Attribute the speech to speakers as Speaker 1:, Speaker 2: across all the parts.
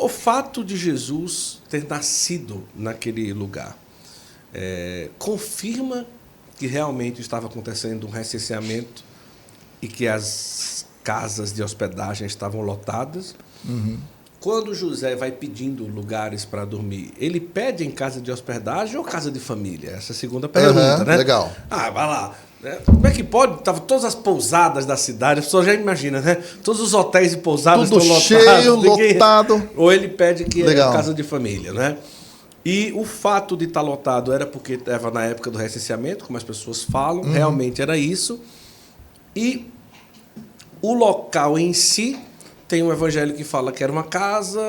Speaker 1: O fato de Jesus ter nascido naquele lugar confirma que realmente estava acontecendo um recenseamento e que as casas de hospedagem estavam lotadas.
Speaker 2: Uhum.
Speaker 1: Quando José vai pedindo lugares para dormir, ele pede em casa de hospedagem ou casa de família? Essa é a segunda pergunta, né?
Speaker 2: Legal.
Speaker 1: Vai lá. Né? Como é que pode? Estavam todas as pousadas da cidade, a pessoa já imagina, né? Todos os hotéis e pousadas
Speaker 2: tudo
Speaker 1: estão
Speaker 2: cheio,
Speaker 1: lotados.
Speaker 2: lotado.
Speaker 1: Ou ele pede que
Speaker 2: Legal.
Speaker 1: é casa de família, né? E o fato de estar lotado era porque estava na época do recenseamento, como as pessoas falam, realmente era isso. E o local em si, tem um evangelho que fala que era uma casa,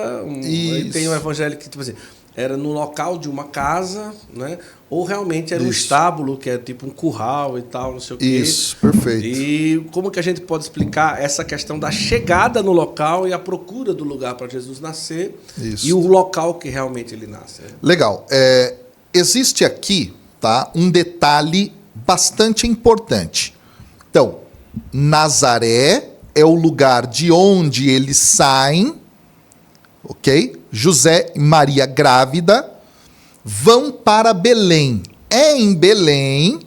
Speaker 1: e tem um evangelho que, tipo assim, era no local de uma casa, né? Ou realmente era um estábulo, que é tipo um curral e tal, não sei o quê.
Speaker 2: Isso, perfeito.
Speaker 1: E como que a gente pode explicar essa questão da chegada no local e a procura do lugar para Jesus nascer e o local que realmente ele nasce?
Speaker 2: Legal. Existe aqui, tá, um detalhe bastante importante. Então, Nazaré é o lugar de onde eles saem, ok? José e Maria grávida vão para Belém. É em Belém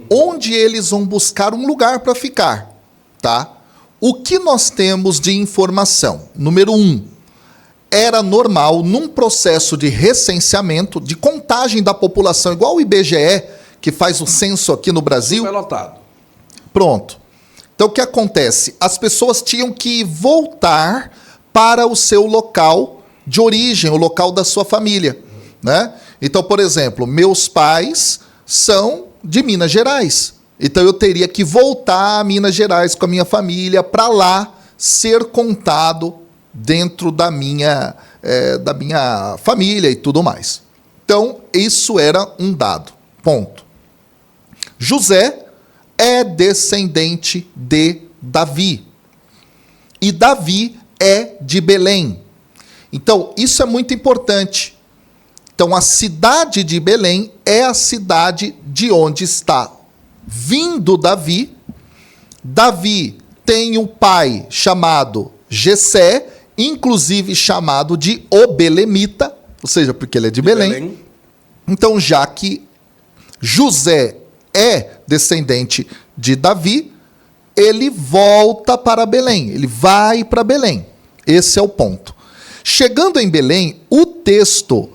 Speaker 2: onde eles vão buscar um lugar para ficar, tá? O que nós temos de informação? Número 1, era normal, num processo de recenseamento, de contagem da população, igual o IBGE, que faz o censo aqui no Brasil.
Speaker 1: Super lotado.
Speaker 2: Pronto. Então, o que acontece? As pessoas tinham que voltar para o seu local de origem, o local da sua família, né? Então, por exemplo, meus pais são de Minas Gerais. Então, eu teria que voltar a Minas Gerais com a minha família para lá ser contado dentro da minha família e tudo mais. Então, isso era um dado. Ponto. José é descendente de Davi. E Davi é de Belém. Então, isso é muito importante. Então, a cidade de Belém é a cidade de onde está vindo Davi. Davi tem um pai chamado Jessé, inclusive chamado de o Belemita, ou seja, porque ele é de Belém. Então, já que José é descendente de Davi, ele volta para Belém, ele vai para Belém. Esse é o ponto. Chegando em Belém, o texto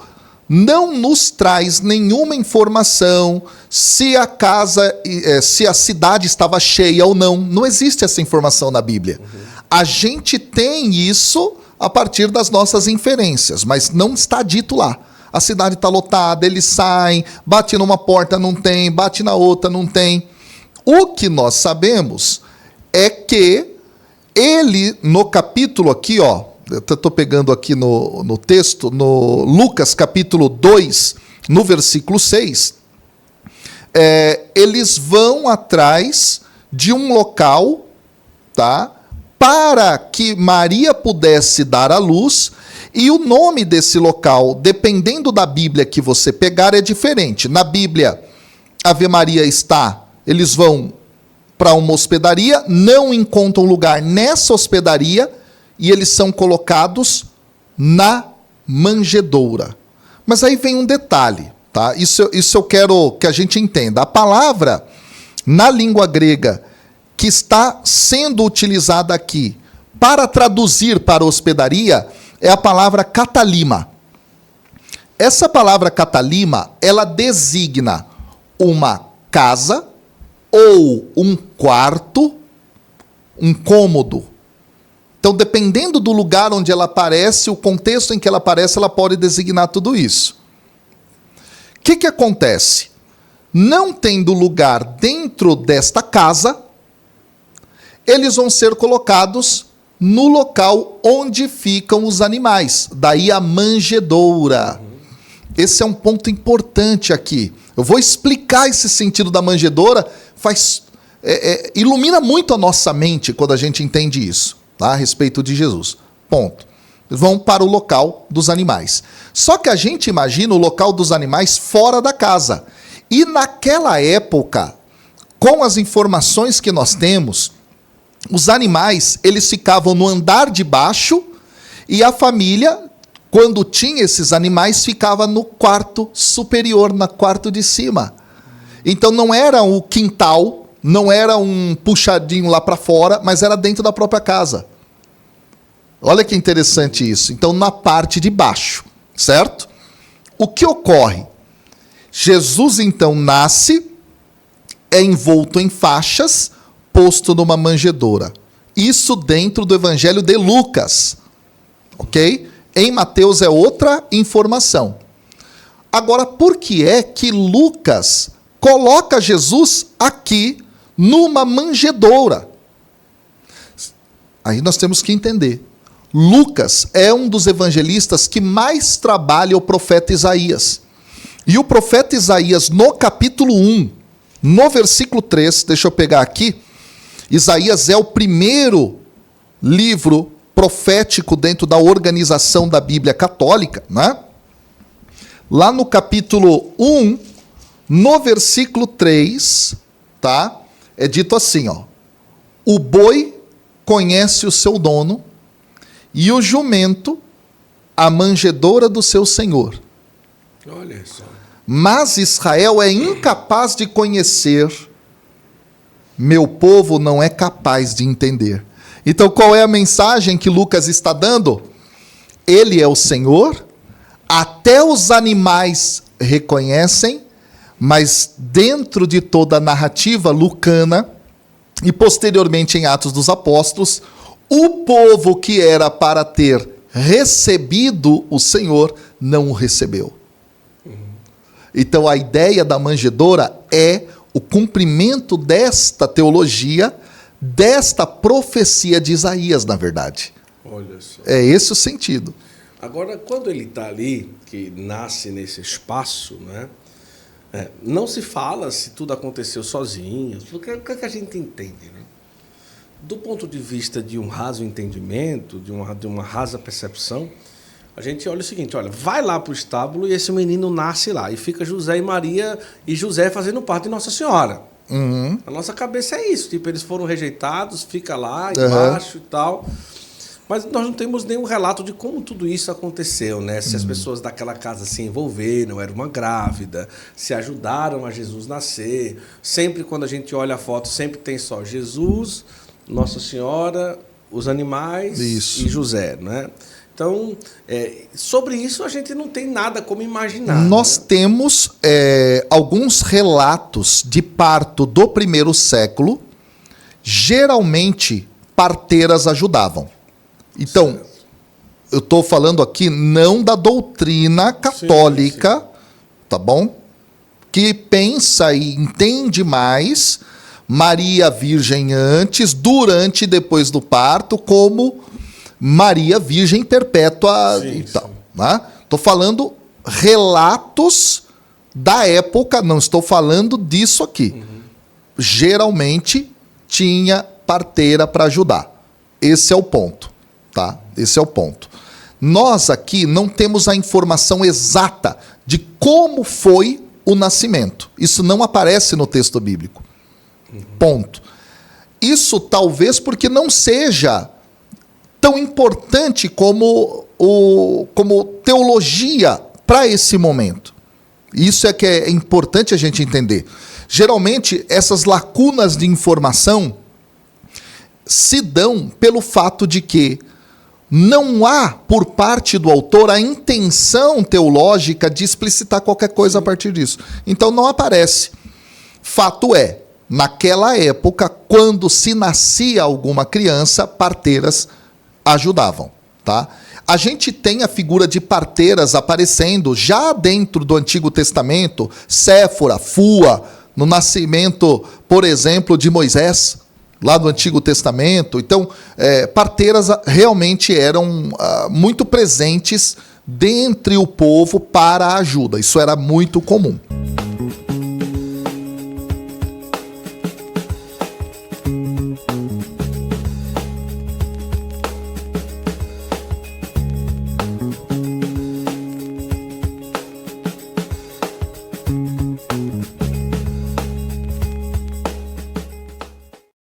Speaker 2: não nos traz nenhuma informação se a casa, se a cidade estava cheia ou não. Não existe essa informação na Bíblia. A gente tem isso a partir das nossas inferências, mas não está dito lá. A cidade está lotada, eles saem, bate numa porta, não tem, bate na outra, não tem. O que nós sabemos é que ele, no capítulo aqui, ó, eu estou pegando aqui no texto, no Lucas capítulo 2, no versículo 6, eles vão atrás de um local, tá, para que Maria pudesse dar à luz, e o nome desse local, dependendo da Bíblia que você pegar, é diferente. Na Bíblia, Ave Maria está, eles vão para uma hospedaria, não encontram lugar nessa hospedaria, e eles são colocados na manjedoura. Mas aí vem um detalhe, tá? Isso eu quero que a gente entenda. A palavra, na língua grega, que está sendo utilizada aqui para traduzir para hospedaria, é a palavra catalima. Essa palavra catalima, ela designa uma casa ou um quarto, um cômodo. Então, dependendo do lugar onde ela aparece, o contexto em que ela aparece, ela pode designar tudo isso. O que acontece? Não tendo lugar dentro desta casa, eles vão ser colocados no local onde ficam os animais. Daí a manjedoura. Esse é um ponto importante aqui. Eu vou explicar esse sentido da manjedoura. Ilumina muito a nossa mente quando a gente entende isso, tá? A respeito de Jesus. Ponto. Vão para o local dos animais. Só que a gente imagina o local dos animais fora da casa. E naquela época, com as informações que nós temos, os animais, eles ficavam no andar de baixo e a família quando tinha esses animais, ficava no quarto superior, no quarto de cima. Então não era o quintal, não era um puxadinho lá para fora, mas era dentro da própria casa. Olha que interessante isso. Então, na parte de baixo, certo? O que ocorre? Jesus, então, nasce, é envolto em faixas, posto numa manjedoura. Isso dentro do Evangelho de Lucas. Ok? Em Mateus é outra informação. Agora, por que é que Lucas coloca Jesus aqui numa manjedoura? Aí nós temos que entender. Lucas é um dos evangelistas que mais trabalha o profeta Isaías. E o profeta Isaías, no capítulo 1, no versículo 3, deixa eu pegar aqui, Isaías é o primeiro livro profético dentro da organização da Bíblia católica, né? Lá no capítulo 1, no versículo 3, tá? É dito assim, ó: o boi conhece o seu dono, e o jumento a manjedoura do seu senhor.
Speaker 1: Olha só.
Speaker 2: Mas Israel é incapaz de conhecer, meu povo não é capaz de entender. Então, qual é a mensagem que Lucas está dando? Ele é o Senhor, até os animais reconhecem, mas dentro de toda a narrativa lucana, e posteriormente em Atos dos Apóstolos, o povo que era para ter recebido o Senhor, não o recebeu. Então, a ideia da manjedoura é o cumprimento desta teologia, desta profecia de Isaías, na verdade.
Speaker 1: Olha só.
Speaker 2: É esse o sentido.
Speaker 1: Agora, quando ele está ali, que nasce nesse espaço, né? Não se fala se tudo aconteceu sozinho. O que a gente entende, né? Do ponto de vista de um raso entendimento, de uma rasa percepção, a gente olha o seguinte, olha, vai lá para o estábulo e esse menino nasce lá. E fica José e Maria e José fazendo parte de Nossa Senhora.
Speaker 2: Uhum.
Speaker 1: A nossa cabeça é isso, tipo, eles foram rejeitados, fica lá embaixo e tal. Mas nós não temos nenhum relato de como tudo isso aconteceu, né? Se as pessoas daquela casa se envolveram, era uma grávida, se ajudaram a Jesus nascer. Sempre quando a gente olha a foto, sempre tem só Jesus, Nossa Senhora, os animais e José, né? Então, sobre isso a gente não tem nada como imaginar.
Speaker 2: Nós
Speaker 1: né?
Speaker 2: temos alguns relatos de parto do primeiro século. Geralmente, parteiras ajudavam. Então, certo. Eu estou falando aqui não da doutrina católica, sim. Tá bom? Que pensa e entende mais Maria Virgem antes, durante e depois do parto, como Maria Virgem Perpétua e tal. Estou falando relatos da época, não estou falando disso aqui. Uhum. Geralmente tinha parteira para ajudar. Esse é o ponto. Tá? Esse é o ponto. Nós aqui não temos a informação exata de como foi o nascimento. Isso não aparece no texto bíblico. Ponto. Isso talvez porque não seja tão importante como teologia para esse momento. Isso é que é importante a gente entender. Geralmente, essas lacunas de informação se dão pelo fato de que não há, por parte do autor, a intenção teológica de explicitar qualquer coisa a partir disso. Então, não aparece. Fato é, naquela época, quando se nascia alguma criança, parteiras ajudavam. Tá? A gente tem a figura de parteiras aparecendo já dentro do Antigo Testamento, Séfora, Fua, no nascimento, por exemplo, de Moisés, lá do Antigo Testamento. Então, parteiras realmente eram muito presentes dentre o povo para a ajuda. Isso era muito comum.